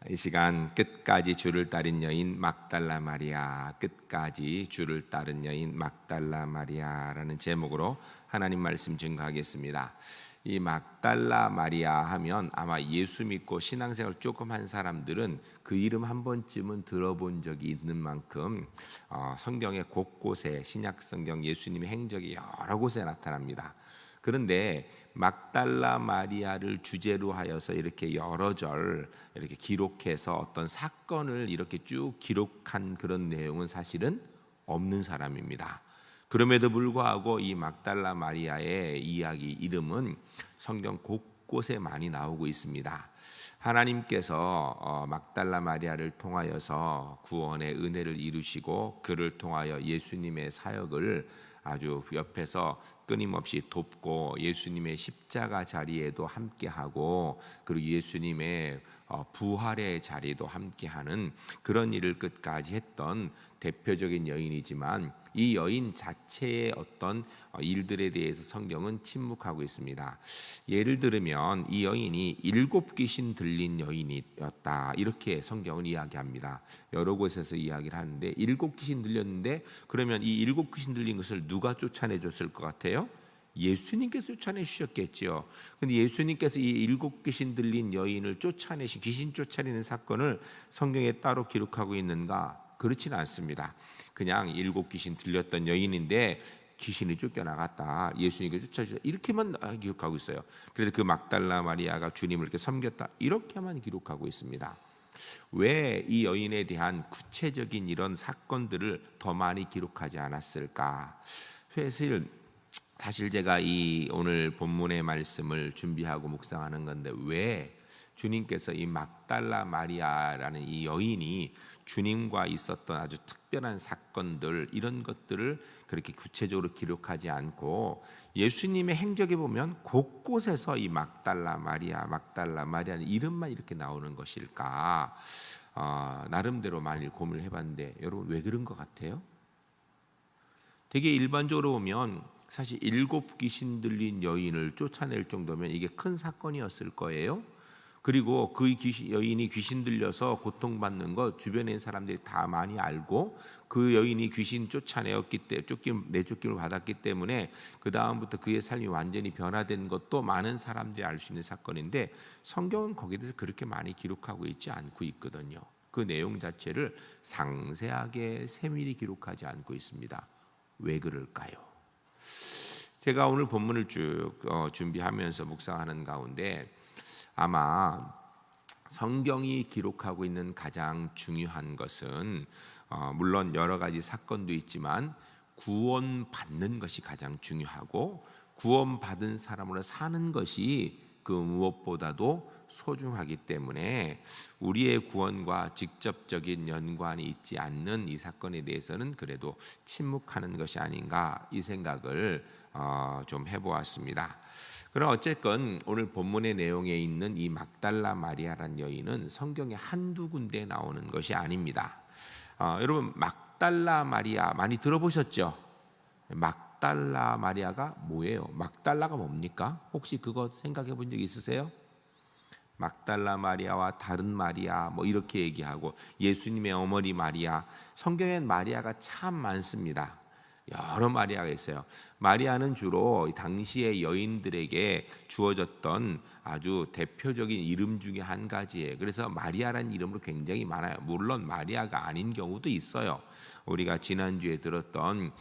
이 시간 끝까지 주를 따른 여인 막달라 마리아, 끝까지 주를 따른 여인 막달라 마리아라는 제목으로 하나님 말씀 증거하겠습니다. 이 막달라 마리아 하면 아마 예수 믿고 신앙생활 조금 한 사람들은 그 이름 한 번쯤은 들어본 적이 있는 만큼 성경의 곳곳에 신약 성경 예수님의 행적이 여러 곳에 나타납니다. 그런데 막달라 마리아를 주제로 하여서 이렇게 여러 절 이렇게 기록해서 어떤 사건을 이렇게 쭉 기록한 그런 내용은 사실은 없는 사람입니다. 그럼에도 불구하고 이 막달라 마리아의 이야기 이름은 성경 곳곳에 많이 나오고 있습니다. 하나님께서 막달라 마리아를 통하여서 구원의 은혜를 이루시고 그를 통하여 예수님의 사역을 아주 옆에서 끊임없이 돕고 예수님의 십자가 자리에도 함께하고 그리고 예수님의 부활의 자리도 함께하는 그런 일을 끝까지 했던 대표적인 여인이지만 이 여인 자체의 어떤 일들에 대해서 성경은 침묵하고 있습니다. 예를 들면 이 여인이 7 귀신 들린 여인이었다 이렇게 성경은 이야기합니다. 여러 곳에서 이야기를 하는데 7 귀신 들렸는데 그러면 이 7 귀신 들린 것을 누가 쫓아내줬을 것 같아요? 예수님께서 쫓아내 주셨겠지요. 근데 예수님께서 이 7 귀신 들린 여인을 쫓아내신 귀신 쫓아내는 사건을 성경에 따로 기록하고 있는가? 그렇지는 않습니다. 그냥 7 귀신 들렸던 여인인데 귀신이 쫓겨나갔다. 예수님께서 쫓아주셨다. 이렇게만 기록하고 있어요. 그래서 그 막달라 마리아가 주님을 이렇게 섬겼다. 이렇게만 기록하고 있습니다. 왜 이 여인에 대한 구체적인 이런 사건들을 더 많이 기록하지 않았을까? 사실 제가 이 오늘 본문의 말씀을 준비하고 묵상하는 건데 왜 주님께서 이 막달라 마리아라는 이 여인이 주님과 있었던 아주 특별한 사건들 이런 것들을 그렇게 구체적으로 기록하지 않고 예수님의 행적에 보면 곳곳에서 이 막달라 마리아는 이름만 이렇게 나오는 것일까? 나름대로 많이 고민을 해봤는데 여러분 왜 그런 것 같아요? 되게 일반적으로 보면 사실 7 귀신 들린 여인을 쫓아낼 정도면 이게 큰 사건이었을 거예요. 그리고 그 여인이 귀신 들려서 고통받는 것 주변에 있는 사람들이 다 많이 알고 그 여인이 귀신 쫓아내었기 때문에 내쫓김을 받았기 때문에 그 다음부터 그의 삶이 완전히 변화된 것도 많은 사람들이 알 수 있는 사건인데 성경은 거기에 대해서 그렇게 많이 기록하고 있지 않고 있거든요. 그 내용 자체를 상세하게 세밀히 기록하지 않고 있습니다. 왜 그럴까요? 제가 오늘 본문을 쭉 준비하면서 묵상하는 가운데 아마 성경이 기록하고 있는 가장 중요한 것은 물론 여러 가지 사건도 있지만 구원받는 것이 가장 중요하고 구원받은 사람으로 사는 것이 그 무엇보다도 소중하기 때문에 우리의 구원과 직접적인 연관이 있지 않는 이 사건에 대해서는 그래도 침묵하는 것이 아닌가 이 생각을 좀 해보았습니다. 그럼 어쨌건 오늘 본문의 내용에 있는 이 막달라 마리아라는 여인은 성경에 한두 군데 나오는 것이 아닙니다. 여러분 막달라 마리아 많이 들어보셨죠? 막달라 마리아가 뭐예요? 막달라가 뭡니까? 혹시 그거 생각해 본 적 있으세요? 막달라 마리아와 다른 마리아 뭐 이렇게 얘기하고 예수님의 어머니 마리아, 성경엔 마리아가 참 많습니다. 여러 마리아가 있어요. 마리아는 주로 당시의 여인들에게 주어졌던 아주 대표적인 이름 중에 한 가지예요. 그래서 마리아라는 이름으로 굉장히 많아요. 물론 마리아가 아닌 경우도 있어요. 우리가 지난주에 들었던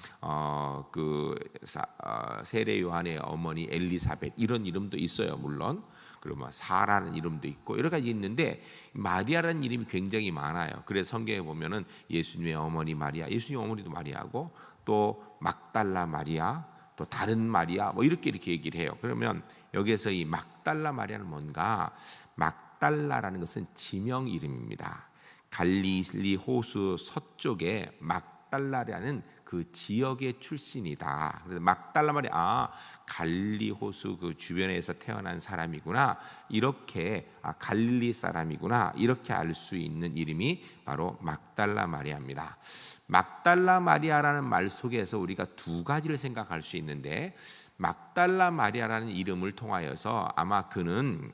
세례 요한의 어머니 엘리사벳 이런 이름도 있어요. 물론 그리고 사라는 이름도 있고 여러 가지 있는데 마리아라는 이름이 굉장히 많아요. 그래서 성경에 보면은 예수님의 어머니 마리아, 예수님 어머니도 마리아고 또 막달라 마리아, 또 다른 마리아 뭐 이렇게 얘기를 해요. 그러면 여기에서 이 막달라 마리아는 뭔가? 막달라라는 것은 지명 이름입니다. 갈릴리 호수 서쪽에 막달라라는 그 지역의 출신이다. 그래서 막달라 마리아, 갈릴리 호수 그 주변에서 태어난 사람이구나. 이렇게 갈릴리 사람이구나. 이렇게 알 수 있는 이름이 바로 막달라 마리아입니다. 막달라 마리아라는 말 속에서 우리가 두 가지를 생각할 수 있는데 막달라 마리아라는 이름을 통하여서 아마 그는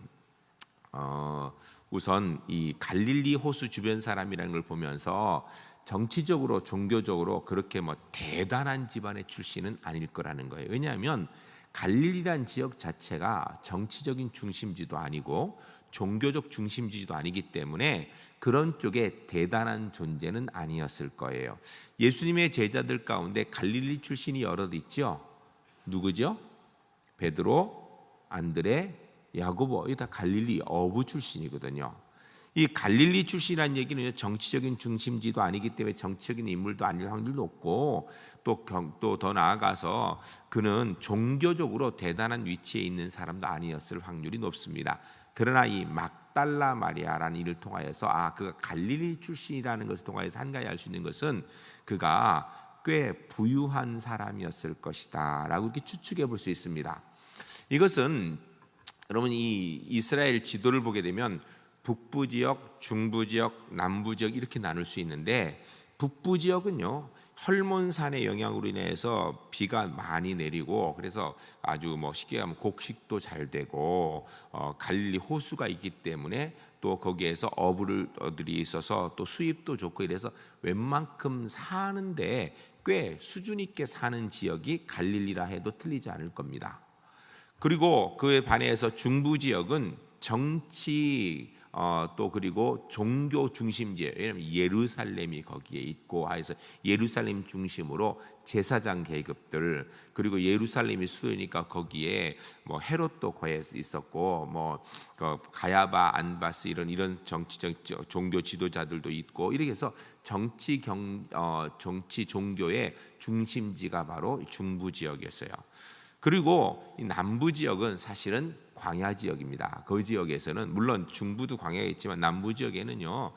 우선 이 갈릴리 호수 주변 사람이라는 걸 보면서 정치적으로 종교적으로 그렇게 뭐 대단한 집안의 출신은 아닐 거라는 거예요. 왜냐하면 갈릴리란 지역 자체가 정치적인 중심지도 아니고 종교적 중심지도 아니기 때문에 그런 쪽에 대단한 존재는 아니었을 거예요. 예수님의 제자들 가운데 갈릴리 출신이 여럿 있죠. 누구죠? 베드로, 안드레, 야고보. 이다 갈릴리 어부 출신이거든요. 이 갈릴리 출신이라는 얘기는 정치적인 중심지도 아니기 때문에 정치적인 인물도 아닐 확률이 높고, 또 더 나아가서 그는 종교적으로 대단한 위치에 있는 사람도 아니었을 확률이 높습니다. 그러나 이 막달라 마리아라는 이를 통하여서 그가 갈릴리 출신이라는 것을 통하여서 한 가지 알 수 있는 것은 그가 꽤 부유한 사람이었을 것이다 라고 이렇게 추측해 볼 수 있습니다. 이것은 여러분 이 이스라엘 지도를 보게 되면 북부 지역, 중부 지역, 남부 지역 이렇게 나눌 수 있는데, 북부 지역은요 헐몬산의 영향으로 인해서 비가 많이 내리고, 그래서 아주 뭐 쉽게 하면 곡식도 잘 되고 갈릴리 호수가 있기 때문에 또 거기에서 어부들이 있어서 또 수입도 좋고, 이래서 웬만큼 사는데 꽤 수준 있게 사는 지역이 갈릴리라 해도 틀리지 않을 겁니다. 그리고 그에 반해서 중부 지역은 정치 또 그리고 종교 중심지예요. 왜냐하면 예루살렘이 거기에 있고 해서 예루살렘 중심으로 제사장 계급들, 그리고 예루살렘이 수도니까 거기에 뭐 헤롯도 거기에 있었고, 뭐 가야바, 안바스 이런 정치적 종교 지도자들도 있고, 이렇게 해서 정치 종교의 중심지가 바로 중부 지역이었어요. 그리고 이 남부 지역은 사실은 광야 지역입니다. 그 지역에서는 물론 중부도 광야가 있지만 남부 지역에는요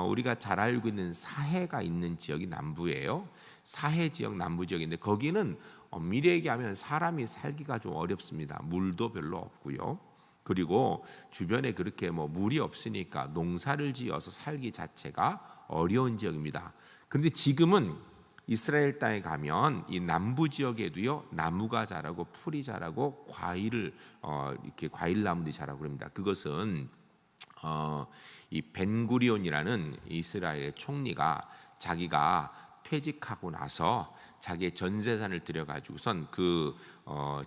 우리가 잘 알고 있는 사해가 있는 지역이 남부예요. 사해 지역 남부 지역인데 거기는 엄밀히 얘기하면 사람이 살기가 좀 어렵습니다. 물도 별로 없고요. 그리고 주변에 그렇게 뭐 물이 없으니까 농사를 지어서 살기 자체가 어려운 지역입니다. 그런데 지금은 이스라엘 땅에 가면 이 남부 지역에도요 나무가 자라고 풀이 자라고 과일을 이렇게 과일 나무들이 자라고 그럽니다. 그것은 이 벤구리온이라는 이스라엘 총리가 자기가 퇴직하고 나서 자기의 전 재산을 들여가지고선 그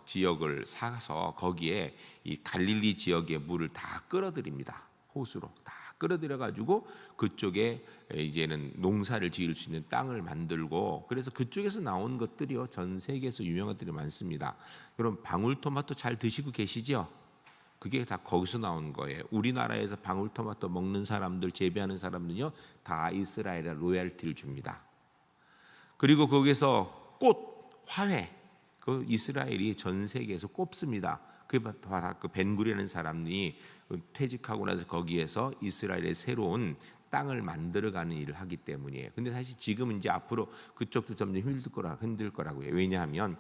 지역을 사서 거기에 이 갈릴리 지역의 물을 다 끌어들입니다. 호수로 다 끌어들여 가지고 그쪽에 이제는 농사를 지을 수 있는 땅을 만들고, 그래서 그쪽에서 나온 것들이요 전 세계에서 유명한 것들이 많습니다. 여러분 방울토마토 잘 드시고 계시죠? 그게 다 거기서 나온 거예요. 우리나라에서 방울토마토 먹는 사람들, 재배하는 사람들은요 다 이스라엘에 로열티를 줍니다. 그리고 거기서 꽃, 화훼, 그 이스라엘이 전 세계에서 꼽습니다. 그 벤구리라는 사람이 퇴직하고 나서 거기에서 이스라엘의 새로운 땅을 만들어가는 일을 하기 때문이에요. 근데 사실 지금은 이제 앞으로 그쪽도 점점 힘들 거라고요. 왜냐하면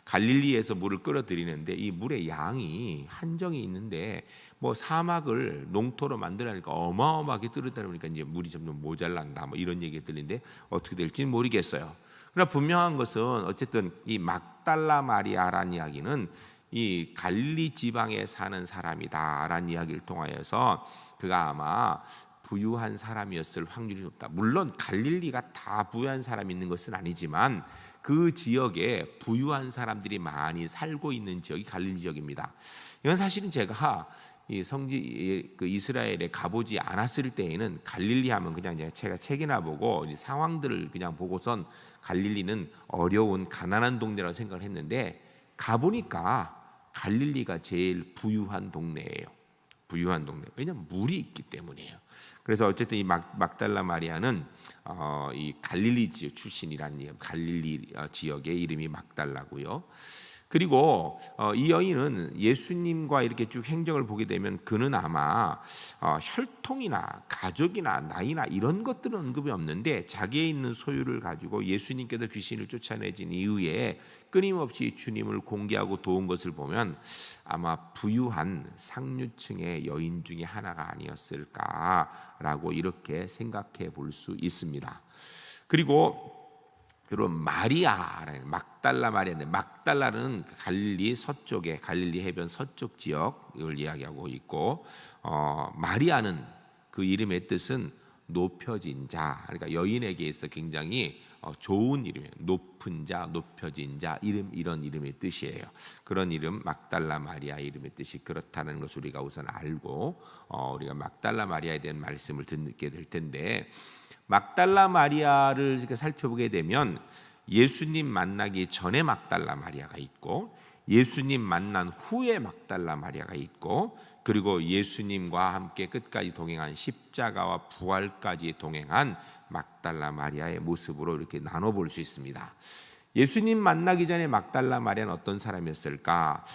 갈릴리에서 물을 끌어들이는데 이 물의 양이 한정이 있는데, 뭐 사막을 농토로 만들어니까 어마어마하게 떨어뜨리다 보니까 이제 물이 점점 모자란다, 뭐 이런 얘기 들리는데 어떻게 될지는 모르겠어요. 그러나 분명한 것은 어쨌든 이 막달라 마리아라는 이야기는 이 갈릴리 지방에 사는 사람이다라는 이야기를 통하여서 그가 아마 부유한 사람이었을 확률이 높다. 물론 갈릴리가 다 부유한 사람이 있는 것은 아니지만 그 지역에 부유한 사람들이 많이 살고 있는 지역이 갈릴리 지역입니다. 이건 사실은 제가 이 이스라엘에 가보지 않았을 때에는 갈릴리 하면 그냥 제가 책이나 보고 상황들을 그냥 보고선 갈릴리는 어려운 가난한 동네라고 생각을 했는데, 가보니까 갈릴리가 제일 부유한 동네예요. 부유한 동네. 왜냐하면 물이 있기 때문이에요. 그래서 어쨌든 이 막달라 마리아는 이 갈릴리 지역 출신이라는 갈릴리 지역의 이름이 막달라고요. 그리고 이 여인은 예수님과 이렇게 쭉 행적을 보게 되면 그는 아마 혈통이나 가족이나 나이나 이런 것들은 언급이 없는데, 자기의 있는 소유를 가지고 예수님께서 귀신을 쫓아내신 이후에 끊임없이 주님을 공개하고 도운 것을 보면 아마 부유한 상류층의 여인 중에 하나가 아니었을까라고 이렇게 생각해 볼 수 있습니다. 그리고 여러분 마리아, 막달라 마리아인데 막달라는 갈릴리 서쪽에 갈릴리 해변 서쪽 지역을 이야기하고 있고 마리아는 그 이름의 뜻은 높여진 자, 그러니까 여인에게 있어 굉장히 좋은 이름이에요. 높은 자, 높여진 자, 이런 이름의 뜻이에요. 그런 이름 막달라 마리아 이름의 뜻이 그렇다는 것을 우리가 우선 알고 우리가 막달라 마리아에 대한 말씀을 듣게 될 텐데, 막달라 마리아를 살펴보게 되면 예수님 만나기 전에 막달라 마리아가 있고 예수님 만난 후에 막달라 마리아가 있고 그리고 예수님과 함께 끝까지 동행한 십자가와 부활까지 동행한 막달라 마리아의 모습으로 이렇게 나눠볼 수 있습니다. 예수님 만나기 전에 막달라 마리아는 어떤 사람이었을까?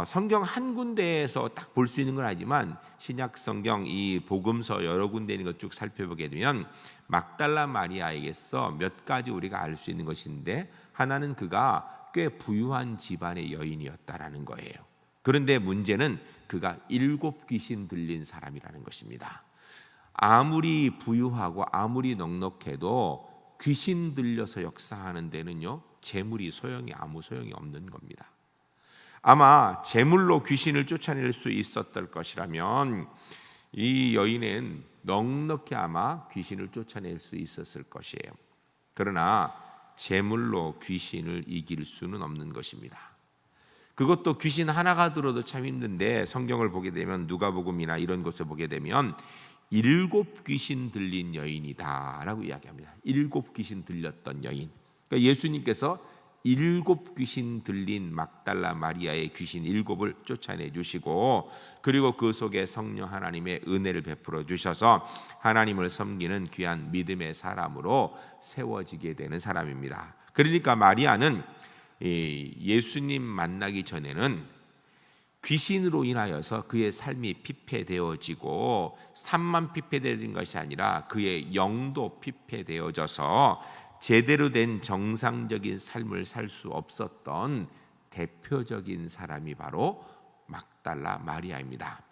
성경 한 군데에서 딱 볼 수 있는 건 아니지만 신약 성경 이 복음서 여러 군데 있는 것 쭉 살펴보게 되면 막달라 마리아에게서 몇 가지 우리가 알 수 있는 것인데, 하나는 그가 꽤 부유한 집안의 여인이었다라는 거예요. 그런데 문제는 그가 7 귀신 들린 사람이라는 것입니다. 아무리 부유하고 아무리 넉넉해도 귀신 들려서 역사하는 데는요, 재물이 아무 소용이 없는 겁니다. 아마 재물로 귀신을 쫓아낼 수 있었을 것이라면 이 여인은 넉넉히 아마 귀신을 쫓아낼 수 있었을 것이에요. 그러나 재물로 귀신을 이길 수는 없는 것입니다. 그것도 귀신 하나가 들어도 참 힘든데, 성경을 보게 되면 누가복음이나 이런 곳을 보게 되면 7 귀신 들린 여인이다 라고 이야기합니다. 7 귀신 들렸던 여인. 그러니까 예수님께서 7 귀신 들린 막달라 마리아의 귀신 7을 쫓아내 주시고, 그리고 그 속에 성령 하나님의 은혜를 베풀어 주셔서 하나님을 섬기는 귀한 믿음의 사람으로 세워지게 되는 사람입니다. 그러니까 마리아는 예수님 만나기 전에는 귀신으로 인하여서 그의 삶이 피폐되어지고, 삶만 피폐되어진 것이 아니라 그의 영도 피폐되어져서 제대로 된 정상적인 삶을 살 수 없었던 대표적인 사람이 바로 막달라 마리아입니다.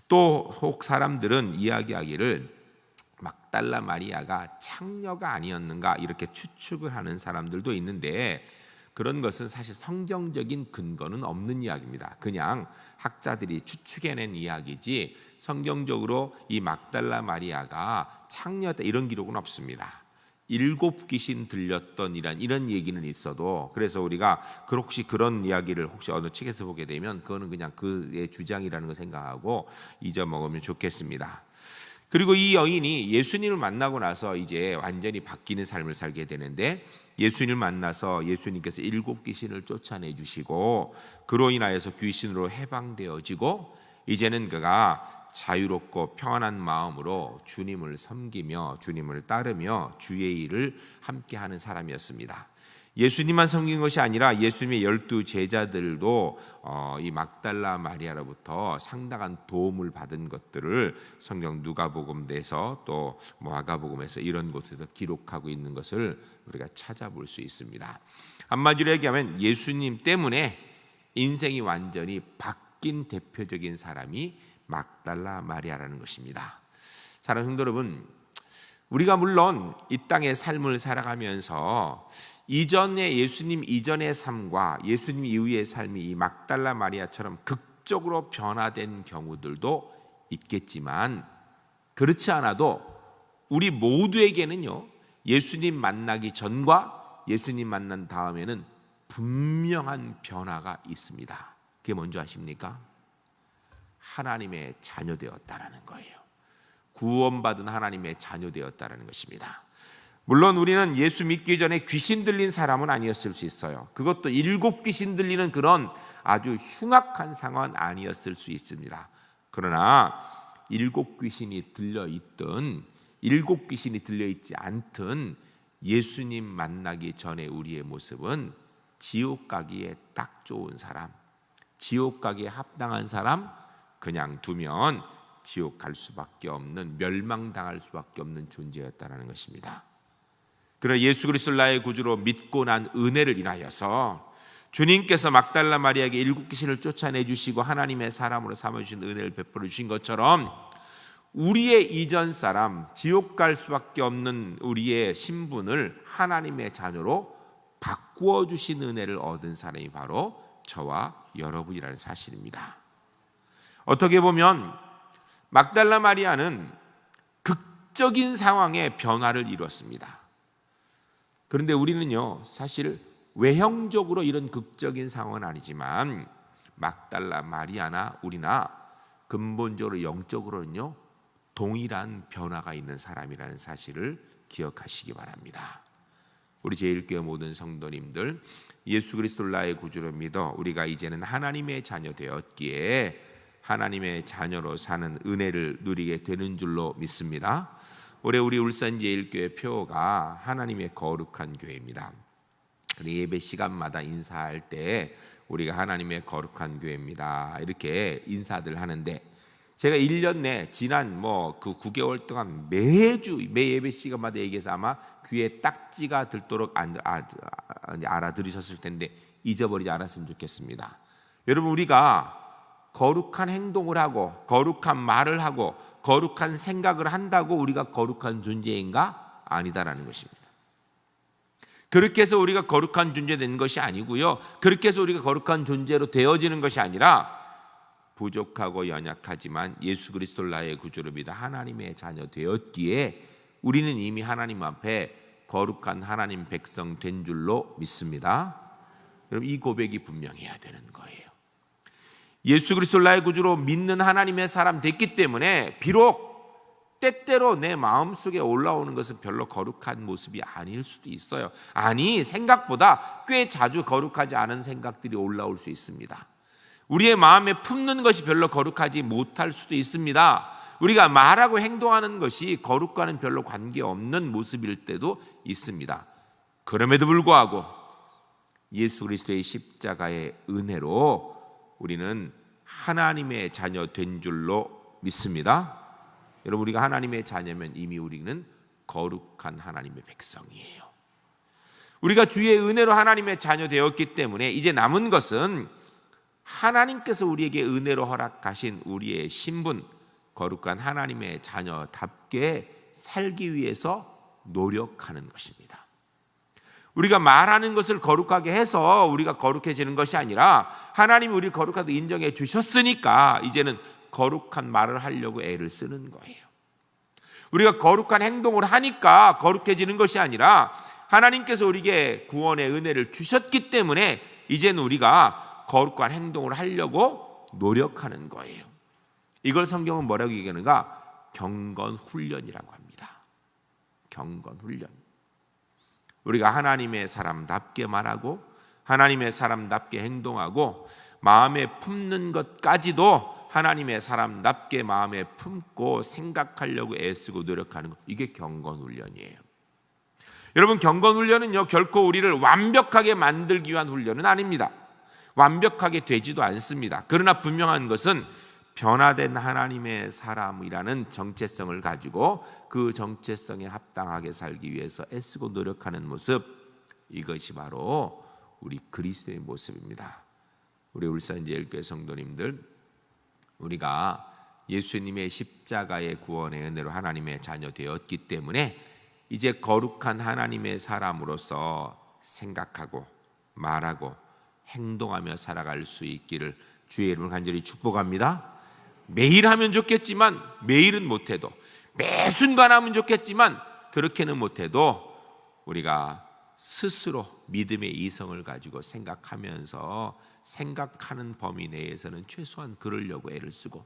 또 혹 사람들은 이야기하기를 막달라 마리아가 창녀가 아니었는가 이렇게 추측을 하는 사람들도 있는데, 그런 것은 사실 성경적인 근거는 없는 이야기입니다. 그냥 학자들이 추측해낸 이야기지 성경적으로 이 막달라 마리아가 창녀다 이런 기록은 없습니다. 7 귀신 들렸던 이런 얘기는 있어도, 그래서 우리가 혹시 그런 이야기를 혹시 어느 책에서 보게 되면 그거는 그냥 그의 주장이라는 걸 생각하고 잊어먹으면 좋겠습니다. 그리고 이 여인이 예수님을 만나고 나서 이제 완전히 바뀌는 삶을 살게 되는데, 예수님을 만나서 예수님께서 7 귀신을 쫓아내 주시고 그로 인하여서 귀신으로 해방되어지고, 이제는 그가 자유롭고 평안한 마음으로 주님을 섬기며 주님을 따르며 주의 일을 함께하는 사람이었습니다. 예수님만 섬긴 것이 아니라 예수님의 12 제자들도 이 막달라 마리아로부터 상당한 도움을 받은 것들을 성경 누가복음에서 또 마가복음에서 이런 곳에서 기록하고 있는 것을 우리가 찾아볼 수 있습니다. 한마디로 얘기하면 예수님 때문에 인생이 완전히 바뀐 대표적인 사람이 막달라 마리아라는 것입니다. 사랑하는 성도 여러분, 우리가 물론 이 땅의 삶을 살아가면서 이전의 예수님 이전의 삶과 예수님 이후의 삶이 이 막달라 마리아처럼 극적으로 변화된 경우들도 있겠지만, 그렇지 않아도 우리 모두에게는요, 예수님 만나기 전과 예수님 만난 다음에는 분명한 변화가 있습니다. 그게 뭔지 아십니까? 하나님의 자녀되었다라는 거예요. 구원받은 하나님의 자녀되었다라는 것입니다. 물론 우리는 예수 믿기 전에 귀신 들린 사람은 아니었을 수 있어요. 그것도 7 귀신 들리는 그런 아주 흉악한 상황은 아니었을 수 있습니다. 그러나 7 귀신이 들려있든 7 귀신이 들려있지 않든 예수님 만나기 전에 우리의 모습은 지옥 가기에 딱 좋은 사람, 지옥 가기에 합당한 사람, 그냥 두면 지옥 갈 수밖에 없는, 멸망당할 수밖에 없는 존재였다는 것입니다. 그러나 예수 그리스도를 나의 구주로 믿고 난 은혜를 인하여서 주님께서 막달라 마리아에게 7 귀신을 쫓아내 주시고 하나님의 사람으로 삼아주신 은혜를 베풀어 주신 것처럼 우리의 이전 사람, 지옥 갈 수밖에 없는 우리의 신분을 하나님의 자녀로 바꾸어 주신 은혜를 얻은 사람이 바로 저와 여러분이라는 사실입니다. 어떻게 보면 막달라 마리아는 극적인 상황의 변화를 이뤘습니다. 그런데 우리는요, 사실 외형적으로 이런 극적인 상황은 아니지만 막달라 마리아나 우리나 근본적으로 영적으로는요, 동일한 변화가 있는 사람이라는 사실을 기억하시기 바랍니다. 우리 제1교회 모든 성도님들, 예수 그리스도를 나의 구주로 믿어 우리가 이제는 하나님의 자녀 되었기에 하나님의 자녀로 사는 은혜를 누리게 되는 줄로 믿습니다. 올해 우리 울산 제1교회 표어가 하나님의 거룩한 교회입니다. 예배 시간마다 인사할 때 우리가 하나님의 거룩한 교회입니다 이렇게 인사들 하는데, 제가 1년 내 지난 그 9개월 동안 매주 매 예배 시간마다 얘기해서 아마 귀에 딱지가 들도록 알아들으셨을 텐데 잊어버리지 않았으면 좋겠습니다. 여러분, 우리가 거룩한 행동을 하고 거룩한 말을 하고 거룩한 생각을 한다고 우리가 거룩한 존재인가? 아니다라는 것입니다. 그렇게 해서 우리가 거룩한 존재 된 것이 아니고요, 그렇게 해서 우리가 거룩한 존재로 되어지는 것이 아니라 부족하고 연약하지만 예수 그리스도를 나의 구주로 믿어 하나님의 자녀 되었기에 우리는 이미 하나님 앞에 거룩한 하나님 백성 된 줄로 믿습니다. 여러분, 이 고백이 분명해야 되는 거예요. 예수 그리스도를 나의 구주로 믿는 하나님의 사람 됐기 때문에 비록 때때로 내 마음속에 올라오는 것은 별로 거룩한 모습이 아닐 수도 있어요. 아니, 생각보다 꽤 자주 거룩하지 않은 생각들이 올라올 수 있습니다. 우리의 마음에 품는 것이 별로 거룩하지 못할 수도 있습니다. 우리가 말하고 행동하는 것이 거룩과는 별로 관계없는 모습일 때도 있습니다. 그럼에도 불구하고 예수 그리스도의 십자가의 은혜로 우리는 하나님의 자녀 된 줄로 믿습니다. 여러분, 우리가 하나님의 자녀면 이미 우리는 거룩한 하나님의 백성이에요. 우리가 주의 은혜로 하나님의 자녀 되었기 때문에 이제 남은 것은 하나님께서 우리에게 은혜로 허락하신 우리의 신분, 거룩한 하나님의 자녀답게 살기 위해서 노력하는 것입니다. 우리가 말하는 것을 거룩하게 해서 우리가 거룩해지는 것이 아니라 하나님이 우리를 거룩하다고 인정해 주셨으니까 이제는 거룩한 말을 하려고 애를 쓰는 거예요. 우리가 거룩한 행동을 하니까 거룩해지는 것이 아니라 하나님께서 우리에게 구원의 은혜를 주셨기 때문에 이제는 우리가 거룩한 행동을 하려고 노력하는 거예요. 이걸 성경은 뭐라고 얘기하는가? 경건훈련이라고 합니다. 경건훈련. 우리가 하나님의 사람답게 말하고 하나님의 사람답게 행동하고 마음에 품는 것까지도 하나님의 사람답게 마음에 품고 생각하려고 애쓰고 노력하는 것, 이게 경건훈련이에요. 여러분, 경건훈련은요, 결코 우리를 완벽하게 만들기 위한 훈련은 아닙니다. 완벽하게 되지도 않습니다. 그러나 분명한 것은 변화된 하나님의 사람이라는 정체성을 가지고 그 정체성에 합당하게 살기 위해서 애쓰고 노력하는 모습, 이것이 바로 우리 그리스도의 모습입니다. 우리 울산제일교회 성도님들, 우리가 예수님의 십자가의 구원의 은혜로 하나님의 자녀 되었기 때문에 이제 거룩한 하나님의 사람으로서 생각하고 말하고 행동하며 살아갈 수 있기를 주의 이름으로 간절히 축복합니다. 매일 하면 좋겠지만 매일은 못해도, 매 순간 하면 좋겠지만 그렇게는 못해도 우리가 스스로 믿음의 이성을 가지고 생각하면서 생각하는 범위 내에서는 최소한 그러려고 애를 쓰고,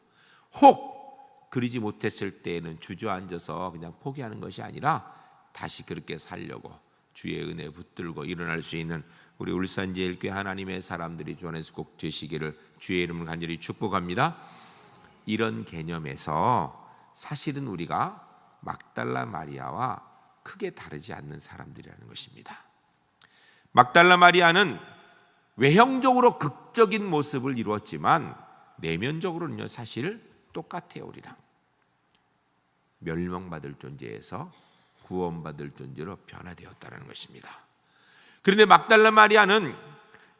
혹 그러지 못했을 때에는 주저앉아서 그냥 포기하는 것이 아니라 다시 그렇게 살려고 주의 은혜에 붙들고 일어날 수 있는 우리 울산제일교회 하나님의 사람들이 주 안에서 꼭 되시기를 주의 이름을 간절히 축복합니다. 이런 개념에서 사실은 우리가 막달라 마리아와 크게 다르지 않는 사람들이라는 것입니다. 막달라 마리아는 외형적으로 극적인 모습을 이루었지만 내면적으로는요, 사실 똑같아요. 우리랑 멸망받을 존재에서 구원받을 존재로 변화되었다는 것입니다. 그런데 막달라 마리아는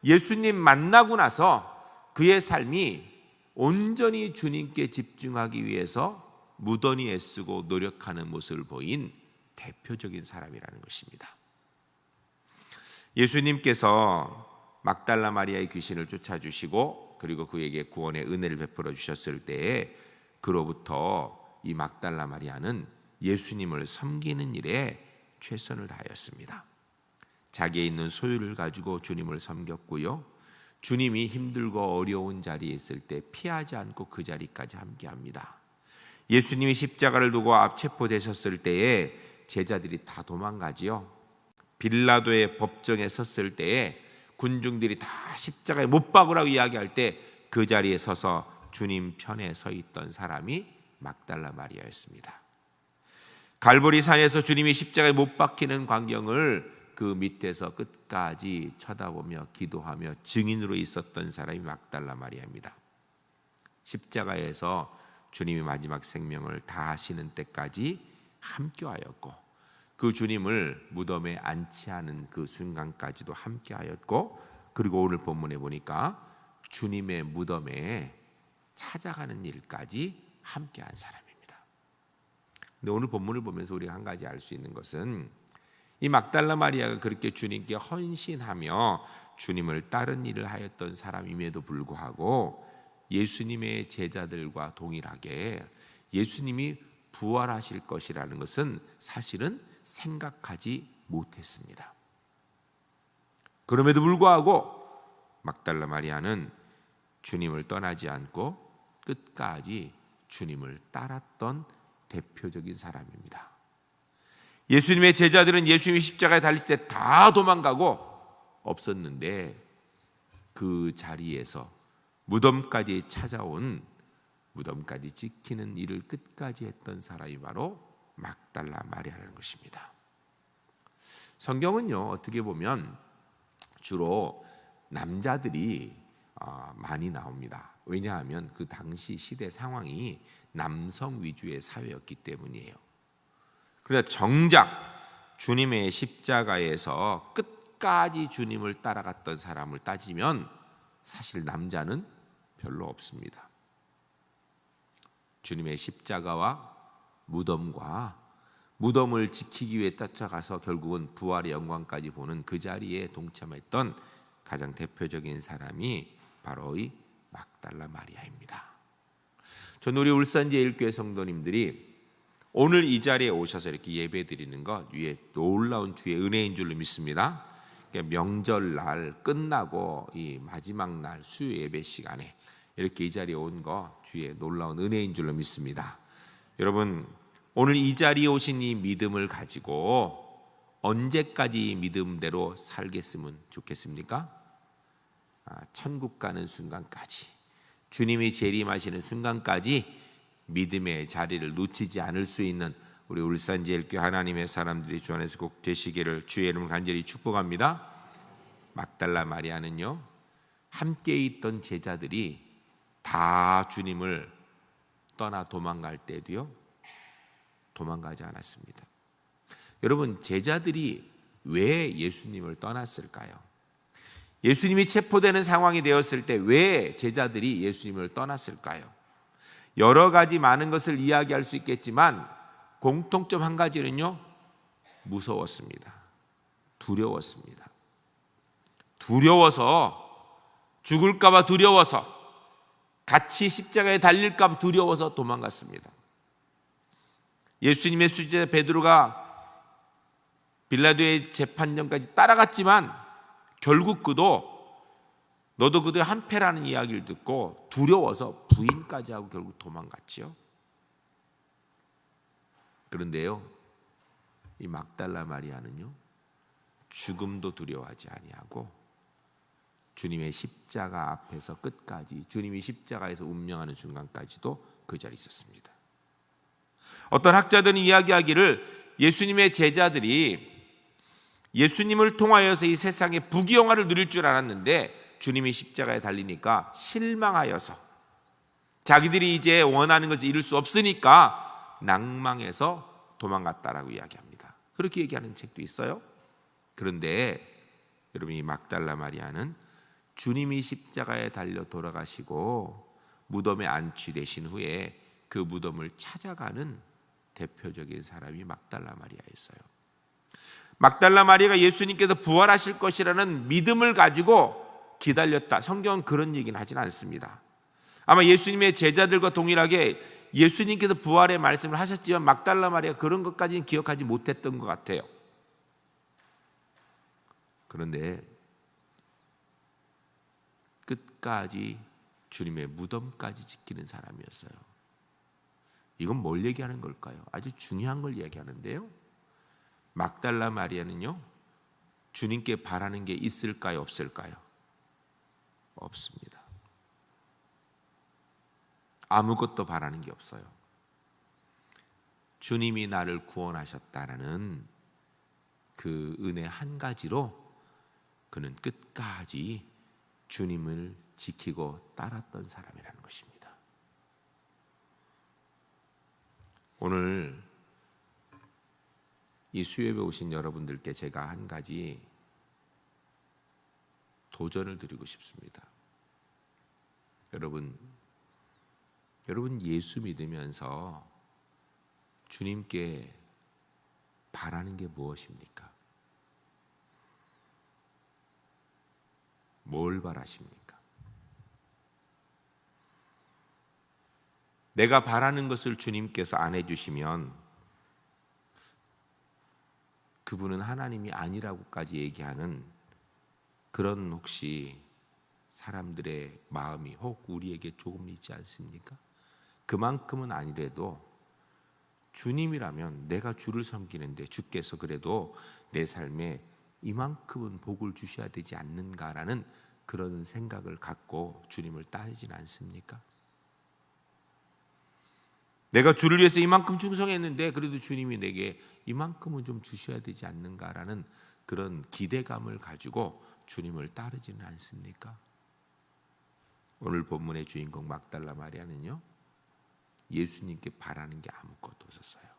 예수님 만나고 나서 그의 삶이 온전히 주님께 집중하기 위해서 무던히 애쓰고 노력하는 모습을 보인 대표적인 사람이라는 것입니다. 예수님께서 막달라 마리아의 귀신을 쫓아주시고 그리고 그에게 구원의 은혜를 베풀어 주셨을 때에 그로부터 이 막달라 마리아는 예수님을 섬기는 일에 최선을 다하였습니다. 자기에 있는 소유를 가지고 주님을 섬겼고요, 주님이 힘들고 어려운 자리에 있을 때 피하지 않고 그 자리까지 함께합니다. 예수님이 십자가를 두고 압체포되셨을 때에 제자들이 다 도망가지요. 빌라도의 법정에 섰을 때에 군중들이 다 십자가에 못 박으라고 이야기할 때 그 자리에 서서 주님 편에 서 있던 사람이 막달라 마리아였습니다. 갈보리 산에서 주님이 십자가에 못 박히는 광경을 그 밑에서 끝까지 쳐다보며 기도하며 증인으로 있었던 사람이 막달라 마리아입니다. 십자가에서 주님이 마지막 생명을 다하시는 때까지 함께하였고 그 주님을 무덤에 안치하는 그 순간까지도 함께하였고, 그리고 오늘 본문에 보니까 주님의 무덤에 찾아가는 일까지 함께한 사람입니다. 근데 오늘 본문을 보면서 우리가 한 가지 알 수 있는 것은 이 막달라 마리아가 그렇게 주님께 헌신하며 주님을 따른 일을 하였던 사람임에도 불구하고 예수님의 제자들과 동일하게 예수님이 부활하실 것이라는 것은 사실은 생각하지 못했습니다. 그럼에도 불구하고 막달라 마리아는 주님을 떠나지 않고 끝까지 주님을 따랐던 대표적인 사람입니다. 예수님의 제자들은 예수님이 십자가에 달릴 때 다 도망가고 없었는데 그 자리에서 무덤까지 찾아온, 무덤까지 지키는 일을 끝까지 했던 사람이 바로 막달라 마리아라는 것입니다. 성경은요, 어떻게 보면 주로 남자들이 많이 나옵니다. 왜냐하면 그 당시 시대 상황이 남성 위주의 사회였기 때문이에요. 그러나 정작 주님의 십자가에서 끝까지 주님을 따라갔던 사람을 따지면 사실 남자는 별로 없습니다. 주님의 십자가와 무덤과 무덤을 지키기 위해 쫓아가서 결국은 부활의 영광까지 보는 그 자리에 동참했던 가장 대표적인 사람이 바로 이 막달라 마리아입니다. 저는 우리 울산제일교회 성도님들이 오늘 이 자리에 오셔서 이렇게 예배 드리는 것 위에 놀라운 주의 은혜인 줄로 믿습니다. 명절날 끝나고 이 마지막 날 수요 예배 시간에 이렇게 이 자리에 온 거 주의 놀라운 은혜인 줄로 믿습니다. 여러분, 오늘 이 자리에 오신 이 믿음을 가지고 언제까지 이 믿음대로 살겠으면 좋겠습니까? 천국 가는 순간까지, 주님이 재림하시는 순간까지 믿음의 자리를 놓치지 않을 수 있는 우리 울산제일교회 하나님의 사람들이 주 안에서 꼭 되시기를 주의 이름으로 간절히 축복합니다. 막달라 마리아는요, 함께 있던 제자들이 다 주님을 떠나 도망갈 때도요, 도망가지 않았습니다. 여러분, 제자들이 왜 예수님을 떠났을까요? 예수님이 체포되는 상황이 되었을 때 왜 제자들이 예수님을 떠났을까요? 여러 가지 많은 것을 이야기할 수 있겠지만 공통점 한 가지는요, 무서웠습니다. 두려웠습니다. 두려워서, 죽을까 봐 두려워서, 같이 십자가에 달릴까 봐 두려워서 도망갔습니다. 예수님의 수제자 베드로가 빌라도의 재판정까지 따라갔지만 결국 그도 너도 그도의 한패라는 이야기를 듣고 두려워서 부인까지 하고 결국 도망갔지요. 그런데요, 이 막달라 마리아는요, 죽음도 두려워하지 아니하고 주님의 십자가 앞에서 끝까지, 주님이 십자가에서 운명하는 순간까지도 그 자리에 있었습니다. 어떤 학자들은 이야기하기를 예수님의 제자들이 예수님을 통하여서 이 세상의 부귀영화를 누릴 줄 알았는데 주님이 십자가에 달리니까 실망하여서 자기들이 이제 원하는 것을 이룰 수 없으니까 낭망해서 도망갔다라고 이야기합니다. 그렇게 얘기하는 책도 있어요. 그런데 여러분, 이 막달라 마리아는 주님이 십자가에 달려 돌아가시고 무덤에 안치되신 후에 그 무덤을 찾아가는 대표적인 사람이 막달라 마리아였어요. 막달라 마리아가 예수님께서 부활하실 것이라는 믿음을 가지고 기다렸다. 성경은 그런 얘기는 하진 않습니다. 아마 예수님의 제자들과 동일하게 예수님께서 부활의 말씀을 하셨지만 막달라 마리아가 그런 것까지는 기억하지 못했던 것 같아요. 그런데 끝까지 주님의 무덤까지 지키는 사람이었어요. 이건 뭘 얘기하는 걸까요? 아주 중요한 걸 얘기하는데요. 막달라 마리아는요, 주님께 바라는 게 있을까요, 없을까요? 없습니다. 아무것도 바라는 게 없어요. 주님이 나를 구원하셨다라는 그 은혜 한 가지로 그는 끝까지 주님을 지키고 따랐던 사람이라는 것입니다. 오늘 이 수협에 오신 여러분들께 제가 한 가지 도전을 드리고 싶습니다. 여러분 예수 믿으면서 주님께 바라는 게 무엇입니까? 뭘 바라십니까? 내가 바라는 것을 주님께서 안 해주시면 그분은 하나님이 아니라고까지 얘기하는 그런 혹시 사람들의 마음이 혹 우리에게 조금 있지 않습니까? 그만큼은 아니래도 주님이라면 내가 주를 섬기는데 주께서 그래도 내 삶에 이만큼은 복을 주셔야 되지 않는가라는 그런 생각을 갖고 주님을 따르진 않습니까? 내가 주를 위해서 이만큼 충성했는데 그래도 주님이 내게 이만큼은 좀 주셔야 되지 않는가라는 그런 기대감을 가지고 주님을 따르지는 않습니까? 오늘 본문의 주인공 막달라 마리아는요, 예수님께 바라는 게 아무것도 없었어요.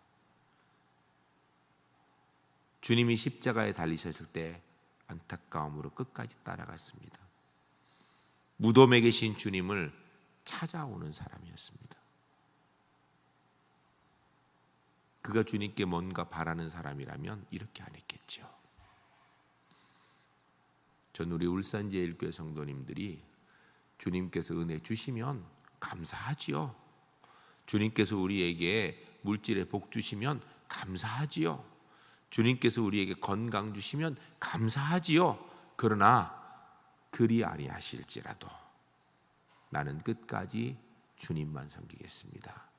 주님이 십자가에 달리셨을 때 안타까움으로 끝까지 따라갔습니다. 무덤에 계신 주님을 찾아오는 사람이었습니다. 그가 주님께 뭔가 바라는 사람이라면 이렇게 안 했겠죠. 전 우리 울산제일교회 성도님들이 주님께서 은혜 주시면 감사하지요. 주님께서 우리에게 물질의 복 주시면 감사하지요. 주님께서 우리에게 건강 주시면 감사하지요. 그러나 그리 아니하실지라도 나는 끝까지 주님만 섬기겠습니다.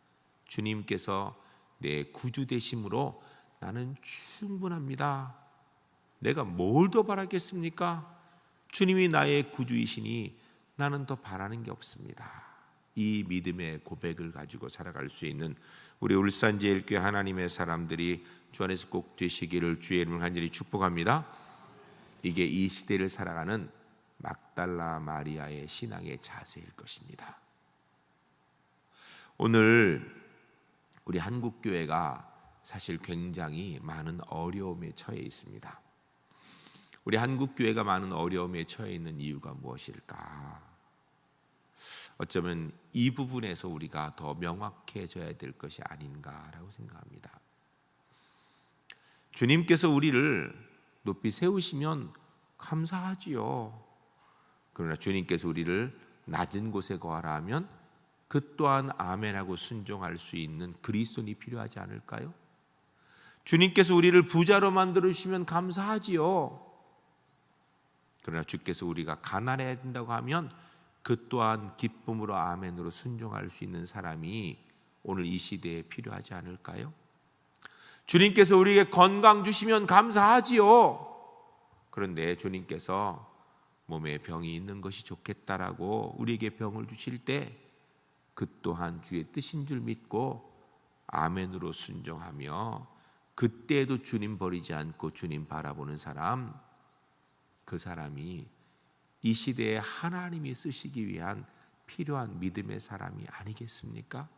주님께서 내 구주 되심으로 나는 충분합니다. 내가 뭘 더 바라겠습니까? 주님이 나의 구주이시니 나는 더 바라는 게 없습니다. 이 믿음의 고백을 가지고 살아갈 수 있는 우리 울산제일교회 하나님의 사람들이 주 안에서 꼭 되시기를 주의 이름을 간절히 축복합니다. 이게 이 시대를 살아가는 막달라 마리아의 신앙의 자세일 것입니다. 오늘 우리 한국교회가 사실 굉장히 많은 어려움에 처해 있습니다. 우리 한국교회가 많은 어려움에 처해 있는 이유가 무엇일까? 어쩌면 이 부분에서 우리가 더 명확해져야 될 것이 아닌가라고 생각합니다. 주님께서 우리를 높이 세우시면 감사하지요. 그러나 주님께서 우리를 낮은 곳에 거하라 하면 그 또한 아멘하고 순종할 수 있는 그리스도인이 필요하지 않을까요? 주님께서 우리를 부자로 만들어주시면 감사하지요. 그러나 주께서 우리가 가난해야 된다고 하면 그 또한 기쁨으로 아멘으로 순종할 수 있는 사람이 오늘 이 시대에 필요하지 않을까요? 주님께서 우리에게 건강 주시면 감사하지요. 그런데 주님께서 몸에 병이 있는 것이 좋겠다라고 우리에게 병을 주실 때 그 또한 주의 뜻인 줄 믿고 아멘으로 순종하며 그때에도 주님 버리지 않고 주님 바라보는 사람, 그 사람이 이 시대에 하나님이 쓰시기 위한 필요한 믿음의 사람이 아니겠습니까?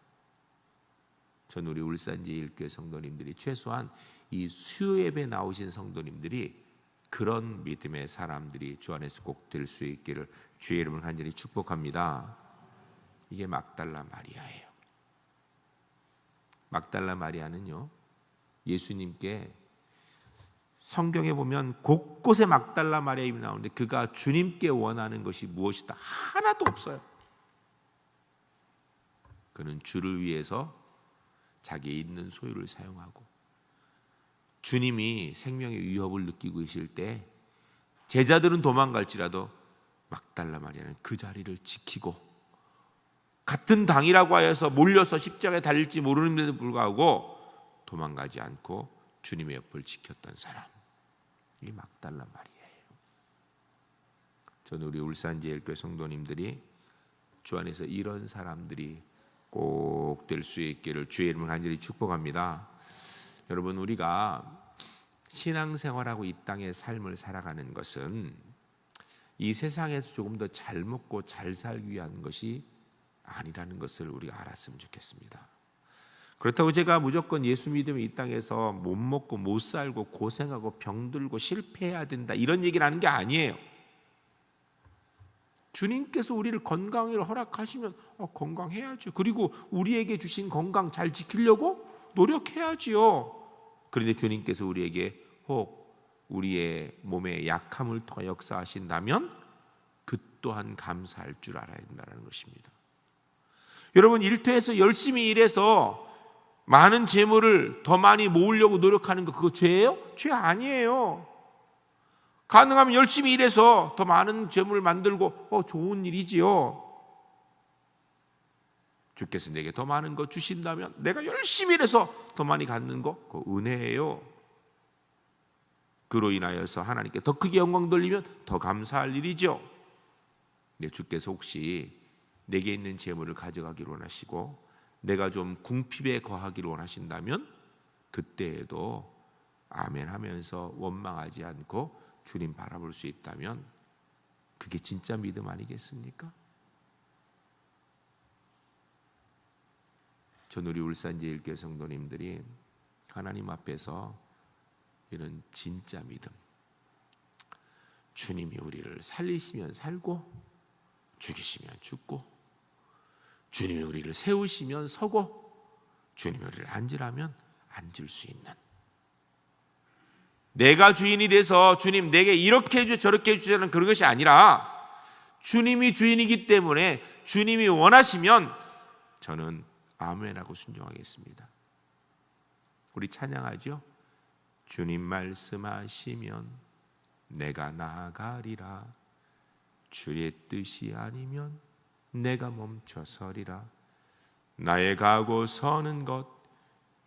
전 우리 울산제일교회 성도님들이 최소한 이 수요예배 나오신 성도님들이 그런 믿음의 사람들이 주 안에서 꼭 될 수 있기를 주의 이름을 간절히 축복합니다. 이게 막달라 마리아예요. 막달라 마리아는요, 예수님께 성경에 보면 곳곳에 막달라 마리아 이름이 나오는데 그가 주님께 원하는 것이 무엇이다 하나도 없어요. 그는 주를 위해서 자기의 있는 소유를 사용하고, 주님이 생명의 위협을 느끼고 계실 때 제자들은 도망갈지라도 막달라 마리아는 그 자리를 지키고, 같은 당이라고 하여서 몰려서 십자가에 달릴지 모르는데도 불구하고 도망가지 않고 주님의 옆을 지켰던 사람, 이 막달라 마리아예요. 저는 우리 울산제일교회 성도님들이 주 안에서 이런 사람들이 꼭 될 수 있기를 주의 이름을 간절히 축복합니다. 여러분, 우리가 신앙생활하고 이 땅의 삶을 살아가는 것은 이 세상에서 조금 더 잘 먹고 잘 살기 위한 것이 아니라는 것을 우리가 알았으면 좋겠습니다. 그렇다고 제가 무조건 예수 믿으면 이 땅에서 못 먹고 못 살고 고생하고 병들고 실패해야 된다, 이런 얘기를 하는 게 아니에요. 주님께서 우리를 건강을 허락하시면 건강해야죠. 그리고 우리에게 주신 건강 잘 지키려고 노력해야지요. 그런데 주님께서 우리에게 혹 우리의 몸의 약함을 통해 역사하신다면 그 또한 감사할 줄 알아야 된다는 것입니다. 여러분, 일터에서 열심히 일해서 많은 재물을 더 많이 모으려고 노력하는 거, 그거 죄예요? 죄 아니에요. 가능하면 열심히 일해서 더 많은 재물을 만들고 좋은 일이지요. 주께서 내게 더 많은 거 주신다면 내가 열심히 일해서 더 많이 갖는 거, 그거 은혜예요. 그로 인하여서 하나님께 더 크게 영광 돌리면 더 감사할 일이죠. 근데 주께서 혹시 내게 있는 재물을 가져가기를 원하시고 내가 좀 궁핍에 거하기를 원하신다면 그때에도 아멘 하면서 원망하지 않고 주님 바라볼 수 있다면 그게 진짜 믿음 아니겠습니까? 전 우리 울산제일교회 성도님들이 하나님 앞에서 이런 진짜 믿음, 주님이 우리를 살리시면 살고 죽이시면 죽고, 주님이 우리를 세우시면 서고, 주님이 우리를 앉으라면 앉을 수 있는, 내가 주인이 돼서 주님 내게 이렇게 해주 저렇게 해주자는 그런 것이 아니라 주님이 주인이기 때문에 주님이 원하시면 저는 아멘하고 순종하겠습니다. 우리 찬양하죠. 주님 말씀하시면 내가 나아가리라, 주의 뜻이 아니면 내가 멈춰서리라, 나의 가고 서는 것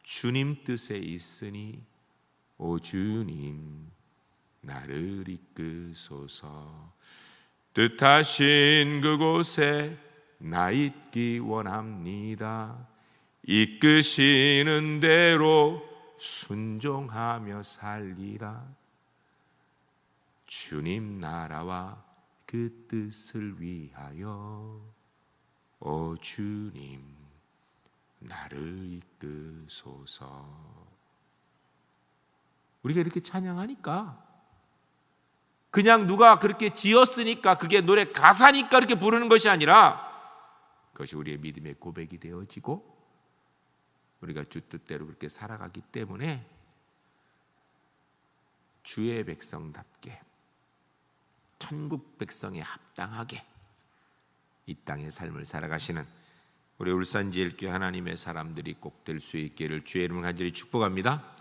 주님 뜻에 있으니 오 주님 나를 이끄소서, 뜻하신 그곳에 나 있기 원합니다. 이끄시는 대로 순종하며 살리라, 주님 나라와 그 뜻을 위하여 오 주님 나를 이끄소서. 우리가 이렇게 찬양하니까 그냥 누가 그렇게 지었으니까 그게 노래 가사니까 그렇게 부르는 것이 아니라 그것이 우리의 믿음의 고백이 되어지고 우리가 주 뜻대로 그렇게 살아가기 때문에 주의 백성답게 천국 백성에 합당하게 이 땅의 삶을 살아가시는 우리 울산제일교회 하나님의 사람들이 꼭 될 수 있기를 주의 이름을 간절히 축복합니다.